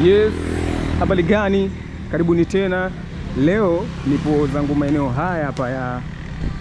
Yes, habari gani? Karibuni tena. Leo nipo zangu maeneo haya hapa ya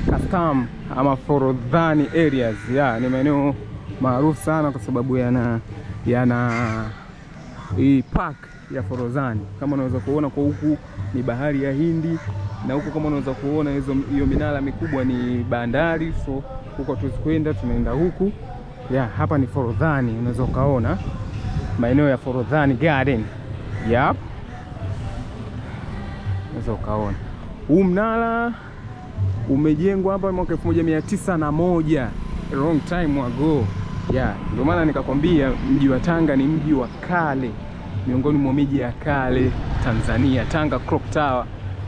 Custom ama Forodhani areas. Ni maeneo maarufu sana kwa sababu yana hii park ya Forodhani. Kama unaweza kuona kwa huku ni bahari ya Hindi, na huku kama unaweza kuona hiyo minara mikubwa ni bandari. So huko tuzikwenda, tunaenda huku. Hapa ni Forodhani, unaweza kaona maeneo ya Forodhani Garden. Unaweza kaona huu mnara umejengwa hapa mwaka 1901, long time ago. Ndio maana nikakwambia mji wa Tanga ni mji wa kale, miongoni mwa miji ya kale Tanzania. Tanga Clock Tower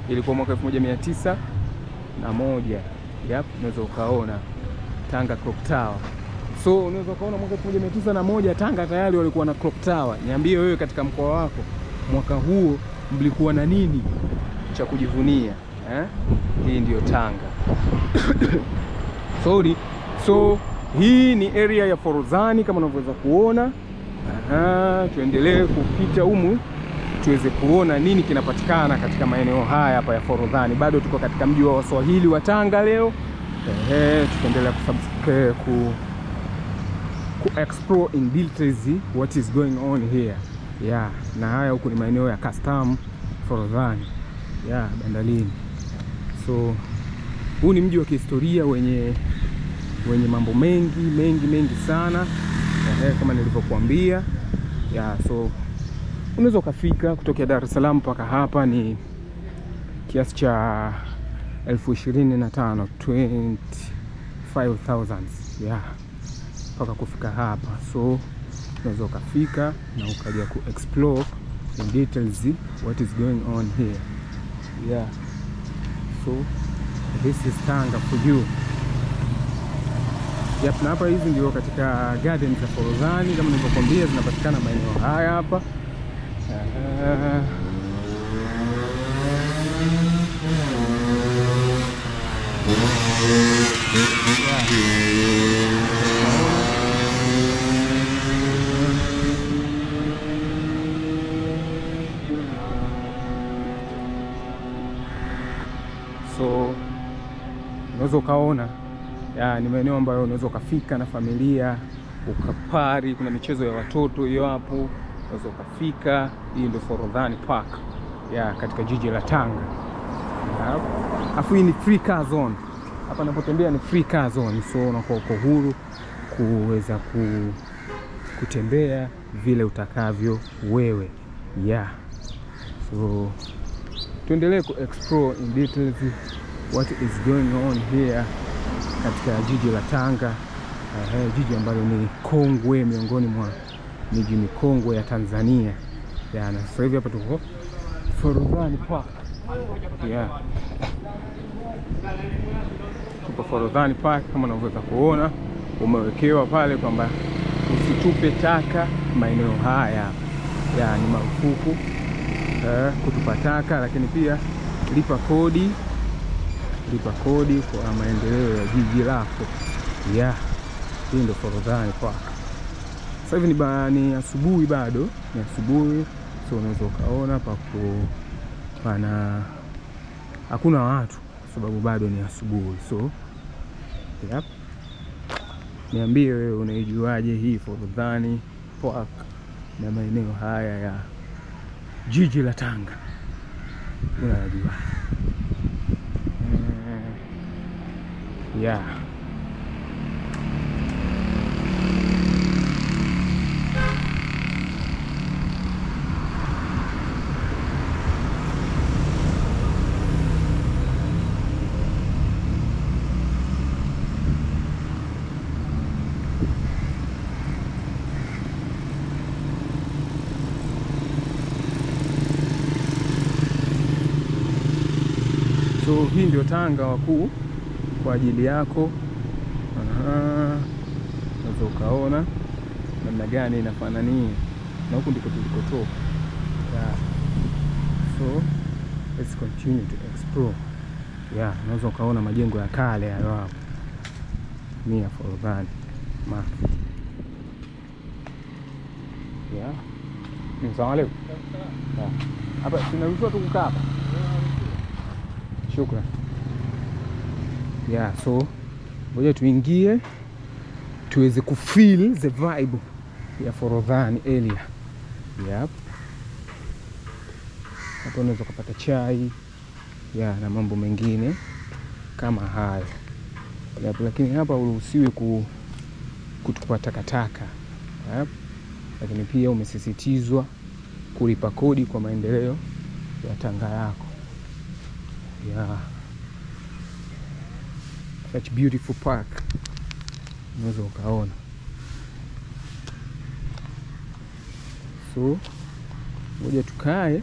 ilikuwa mwaka 1901. Unaweza ukaona Tanga Clock Tower. So unaweza ukaona mwaka 1901 Tanga tayari walikuwa na Clock Tower. Niambie wewe, katika mkoa wako mwaka huo mlikuwa na nini cha kujivunia? Hii ndio Tanga. So hii ni area ya Forodhani kama unavyoweza kuona. Tuendelee kupita humu tuweze kuona nini kinapatikana katika maeneo haya hapa ya Forodhani. Bado tuko katika mji wa Waswahili wa Tanga leo. Tutaendelea ku explore in details what is going on here. Na haya huku ni maeneo ya Custom Forodhani, bandarini. So huu ni mji wa kihistoria wenye mambo mengi sana, kama nilivyokuambia. So unaweza ukafika kutoka Dar es Salaam mpaka hapa ni kiasi cha 25,000 25,000 mpaka kufika hapa. So unaweza ukafika na ukaja ku explore in details what is going on here. So this is Tanga for you. Na hapa hizi ndio katika gardens za Forodhani, kama nilivyokuambia zinapatikana maeneo haya hapa. So unaweza ukaona ni maeneo ambayo unaweza ukafika na familia ukapari. Kuna michezo ya watoto hiyo hapo, unaweza ukafika. Hii ndio Forodhani Park katika jiji la Tanga. Afu hii ni free car zone. Hapa napotembea ni free car zone, so unakuwa uko huru kuweza kutembea vile utakavyo wewe. So tuendelee ku explore in details what is going on here katika jiji la Tanga. Jiji ambalo ni kongwe, miongoni mwa miji mikongwe ya Tanzania. Na sasa hivi hapa tuko Forodhani Park. Tuko Forodhani Park, kama unavyoweza kuona umewekewa pale kwamba usitupe taka maeneo haya. Ni marufuku kutupa taka, lakini pia lipa kodi kwa maendeleo ya jiji lako. Hii ndio Forodhani Park. Sasa hivi ni asubuhi, bado ni asubuhi. So unaweza ukaona hakuna watu kwa sababu bado ni asubuhi. So niambie wewe, unaijuaje hii Forodhani Park na maeneo haya ya jiji la Tanga? Unajua So hii ndio Tanga wakuu kwa ajili yako. Unaweza ukaona namna gani inafanania, na huku ndiko tulikotoka. So let's continue to explore. Unaweza ukaona majengo ya kale hayo hapo. Ni ya Forodhani Market. Asalamu alaykum. Hapa tunaruhusiwa tu kukaa hapa. Shukrani. Yeah, so ngoja tuingie tuweze kufeel the vibe ya Forodhani area. Yep. Hapo unaweza kupata chai na mambo mengine kama hayo. Yep, lakini hapa uruhusiwi kutupa takataka. Yep. Lakini pia umesisitizwa kulipa kodi kwa maendeleo ya Tanga yako. Yeah. Such beautiful park. Unaweza ukaona. So, ngoja tukae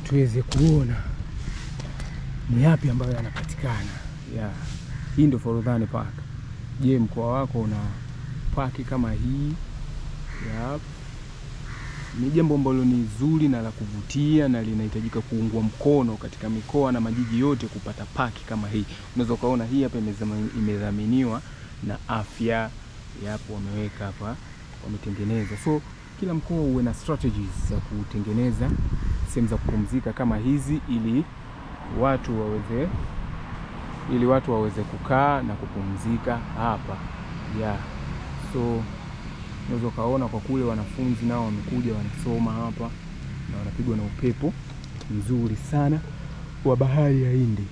tuweze kuona ni yapi ambayo yanapatikana. Yeah. Hii ndio Forodhani Park. Je, mkoa wako una park kama hii? Yep. Ni jambo ambalo ni zuri na la kuvutia na linahitajika kuungwa mkono katika mikoa na majiji yote kupata park kama hii. Unaweza kuona hii hapa imedhaminiwa na afya. Yapo wameweka hapa, wametengeneza. So kila mkoa uwe na strategies za kutengeneza sehemu za kupumzika kama hizi ili watu waweze kukaa na kupumzika hapa. Yeah. So unaweza kaona kwa kule wanafunzi nao wamekuja wanasoma hapa na wanapigwa na upepo mzuri sana wa bahari ya Hindi.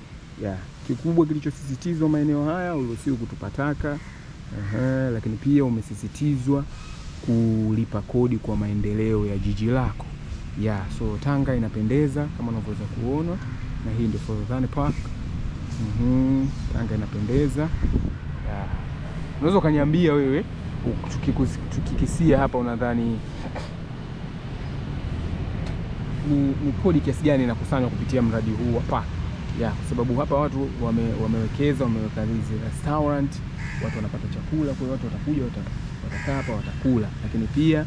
Yeah. Kikubwa kilichosisitizwa maeneo haya uruhusiwi kutupa taka. Lakini pia umesisitizwa kulipa kodi kwa maendeleo ya jiji lako. Yeah, so Tanga inapendeza kama unavyoweza kuona, na hii ndio Forodhani Park. Tanga inapendeza. Yeah. Unaweza kaniambia wewe tukikisia hapa unadhani ni kodi kiasi gani inakusanywa kupitia mradi huu wa park? Yeah, kwa sababu hapa watu wamewekeza, wameweka hizi restaurant, watu wanapata chakula, kwa hiyo watu watakuja watakaa hapa watakula. Lakini pia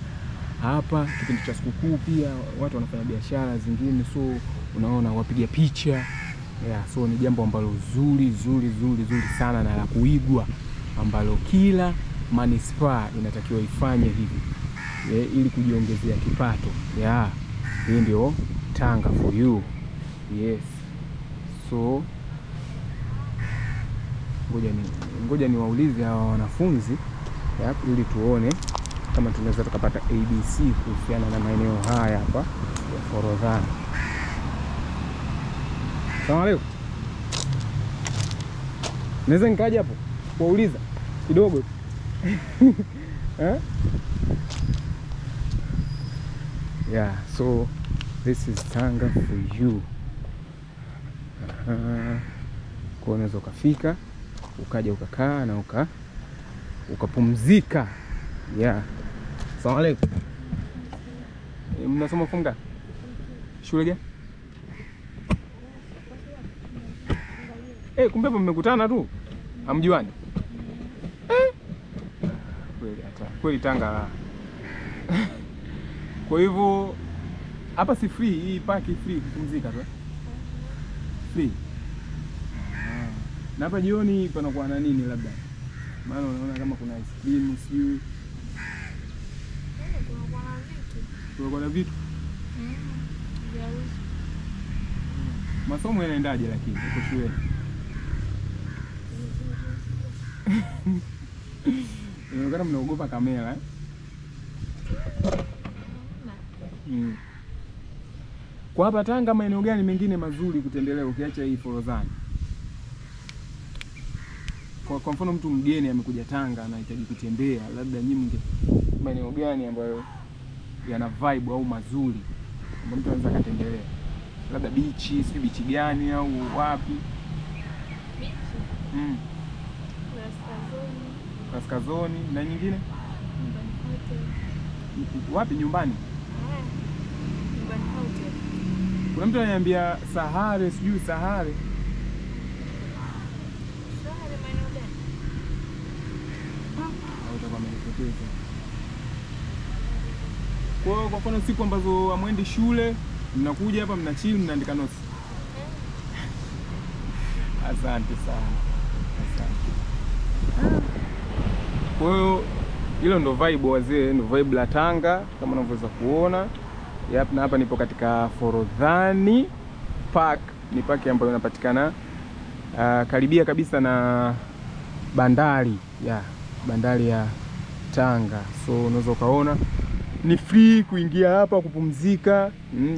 hapa kipindi cha sikukuu pia watu wanafanya biashara zingine, so unaona wapiga picha. Yeah, so ni jambo ambalo zuri sana na la kuigwa ambalo kila manispaa inatakiwa ifanye hivi. Yeah, ili kujiongezea kipato. Yeah. Hii ndio Tanga for you. Yes. So ngoja niwaulize hawa wanafunzi ili tuone kama tunaweza tukapata ABC kuhusiana na maeneo haya hapa ya Forodhani. Asalamu alaykum. Naweza nikaja hapo kuuliza kidogo? Yeah, so this is Tanga for you. Kwa unaweza ukafika, ukaja ukakaa na ukapumzika. Yeah. Asalamu alaykum. Mnasoma funga? Shule gani? Kumbe hapa mmekutana tu. Hamjuani? Kweli Tanga. Kwa hivyo hapa si free, hii park free kupumzika tu. Free. Na hapa jioni panakuwa na nini labda? Maana unaona kama kuna ice cream, sijui. Kuna na vitu. Masomo yanaendaje lakini uko shule? Unaona mnaogopa kamera Kwa hapa Tanga maeneo gani mengine mazuri kutembelea ukiacha hii Forodhani? Kwa mfano mtu mgeni amekuja Tanga anahitaji kutembea, labda nyinyi maeneo gani ambayo yana vibe au mazuri ambayo mtu anaweza kutembelea? Labda beach, si beach gani au wapi? Beach. Kaskazoni na nyingine? Wapi nyumbani? Nyumbani hotel. Kuna mtu ananiambia Sahare, sijui Sahare. Sahare maeneo gani? Utakuwa umenipoteza. Kwa mfano siku ambazo hamwendi shule, mnakuja hapa mnachill, mnaandika notes. Asante sana. Asante. Kwa hiyo hilo ndo vibe wazee, ndo vibe la Tanga kama unavyoweza kuona. Yep, na hapa nipo katika Forodhani Park. Ni park ambayo inapatikana karibia kabisa na bandari bandari ya Tanga. So unaweza ukaona ni free kuingia hapa kupumzika.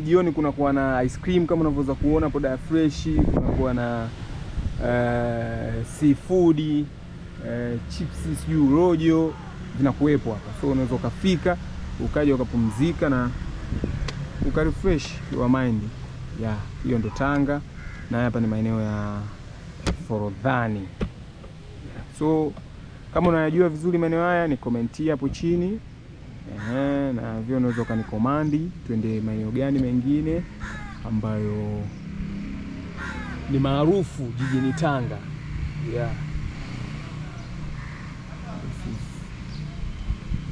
Jioni kuna kuwa na ice cream kama unavyoweza kuona, poda fresh, kuna kuwa na seafood, chips, sijui rojo vinakuwepo hapa. So unaweza ukafika ukaja ukapumzika na ukarefresh your mind. Hiyo ndo Tanga na hapa ni maeneo ya Forodhani. So kama unayajua vizuri maeneo haya ni commentia hapo chini. Na vile unaweza ukanikomandi twende maeneo gani mengine ambayo ni maarufu jijini Tanga. This is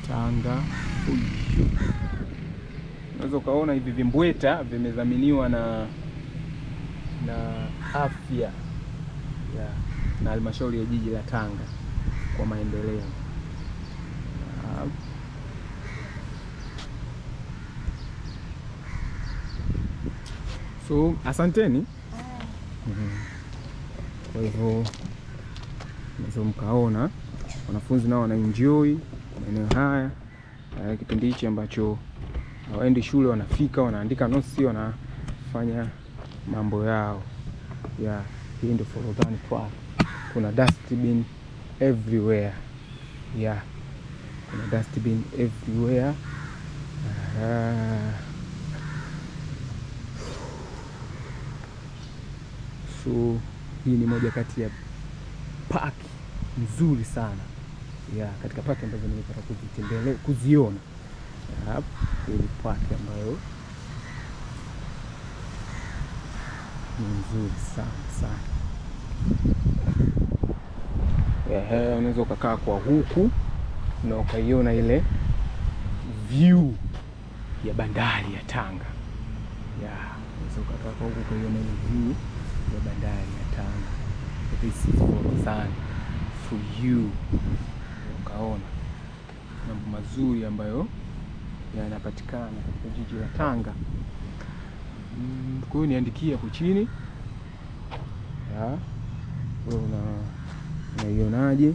Tanga. Unaweza ukaona hivi vimbweta vimedhaminiwa na afya na halmashauri ya jiji la Tanga kwa maendeleo. So asanteni. Kwa hivyo unaweza mkaona wanafunzi nao wana enjoy maeneo haya kipindi hichi ambacho hawaendi shule, wanafika wanaandika notes, wanafanya mambo yao. Hii ndio Forodhani Park. Kuna dustbin everywhere. Kuna dustbin everywhere. So hii ni moja kati ya park nzuri sana katika park ambazo nimepata kuzitembelea, kuziona. Hii ni park ambayo ni nzuri sana. Unaweza ukakaa kwa huku na ukaiona ile view ya bandari ya Tanga. Unaweza ukakaa kwa huku ukaiona ile view ya bandari ya Tanga. This is Forodhani for you. Ukaona mambo mazuri ambayo yanapatikana katika jiji la Tanga. Kwa hiyo niandikie hapo chini. Unaionaje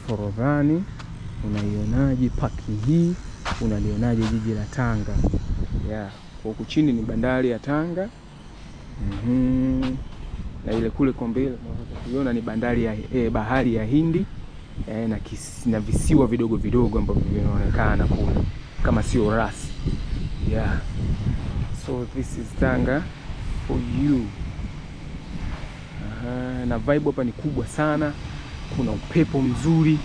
Forodhani? Unaionaje paki hii? Unalionaje jiji la Tanga? Kwa huku chini ni bandari ya Tanga. Na ile kule kwa mbele unaweza ni bandari ya bahari ya Hindi na visiwa vidogo vidogo ambavyo vinaonekana kule kama sio rasi. So this is Tanga for you. Na vibe hapa ni kubwa sana. Kuna upepo mzuri,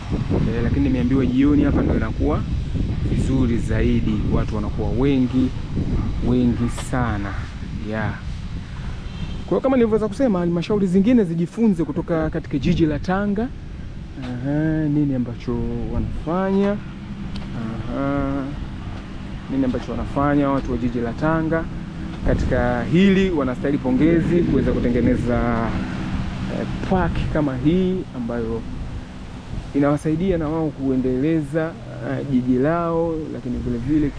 lakini nimeambiwa jioni hapa ndio inakuwa vizuri zaidi. Watu wanakuwa wengi sana. Kwa kama nilivyoweza kusema, halmashauri zingine zijifunze kutoka katika jiji la Tanga. Nini ambacho wanafanya? Nini ambacho wanafanya watu wa jiji la Tanga katika hili? Wanastahili pongezi kuweza kutengeneza park kama hii ambayo inawasaidia na wao kuendeleza jiji lao, lakini vile vile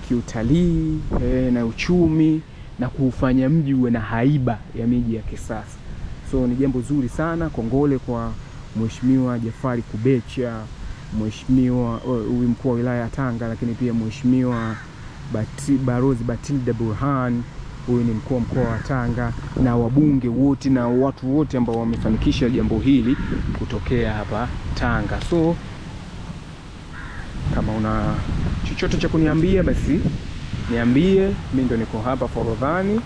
kiutalii na uchumi, na kufanya mji uwe na haiba ya miji ya kisasa. So ni jambo zuri sana. Kongole kwa Mheshimiwa Jafari Kubecha, Mheshimiwa huyu mkuu wa wilaya ya Tanga, lakini pia Mheshimiwa Barozi Batilda Burhan, huyu ni mkuu wa mkoa wa Tanga, na wabunge wote na watu wote ambao wamefanikisha jambo hili kutokea hapa Tanga. So kama una chochote cha kuniambia basi niambie. Mimi ndo niko hapa Forodhani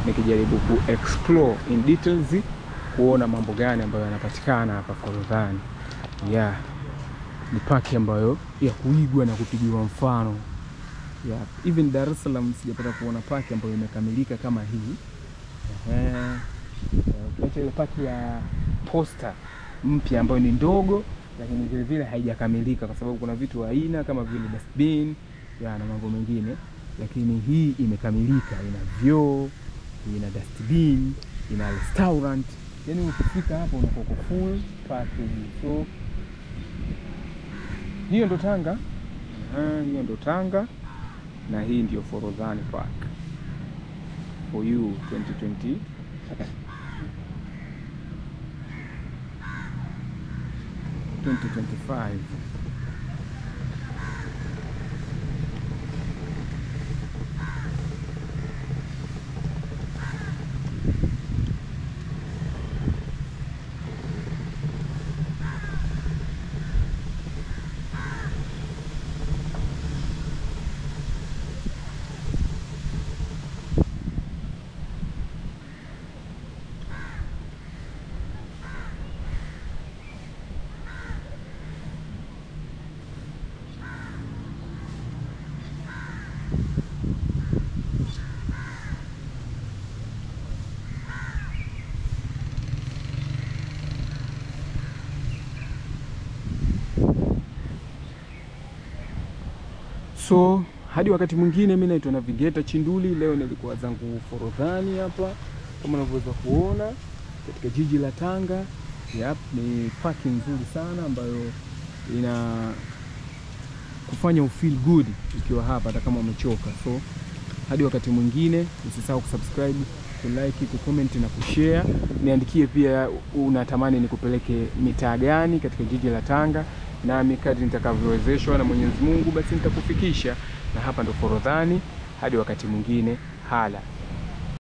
nikijaribu ku-explore in details kuona mambo gani ambayo yanapatikana hapa Forodhani. Ni park ambayo ya kuigwa na kupigiwa mfano. Even Dar es Salaam sijapata kuona park ambayo imekamilika kama hii. Ukiacha ile park ya Posta mpya ambayo ni ndogo, lakini vile vile haijakamilika kwa sababu kuna vitu aina kama vile dustbin na mambo mengine, lakini hii imekamilika. Ina vyoo, ina dustbin, ina restaurant. Yaani ukifika hapo unakuwa full package. So Hiyo ndo Tanga. Hiyo ndo Tanga na hii ndio Forodhani Park for you 2025. So hadi wakati mwingine, mimi naitwa Navigator Chinduli. Leo nilikuwa zangu Forodhani hapa kama unavyoweza kuona katika jiji la Tanga. Ni parking nzuri sana ambayo ina kufanya ufeel good ukiwa hapa hata kama umechoka. So hadi wakati mwingine, usisahau kusubscribe, kulike, kucomment na kushare. Niandikie pia unatamani nikupeleke mitaa gani katika jiji la Tanga, na kadri nitakavyowezeshwa na Mwenyezi Mungu basi nitakufikisha. Na hapa ndo Forodhani. Hadi wakati mwingine, hala.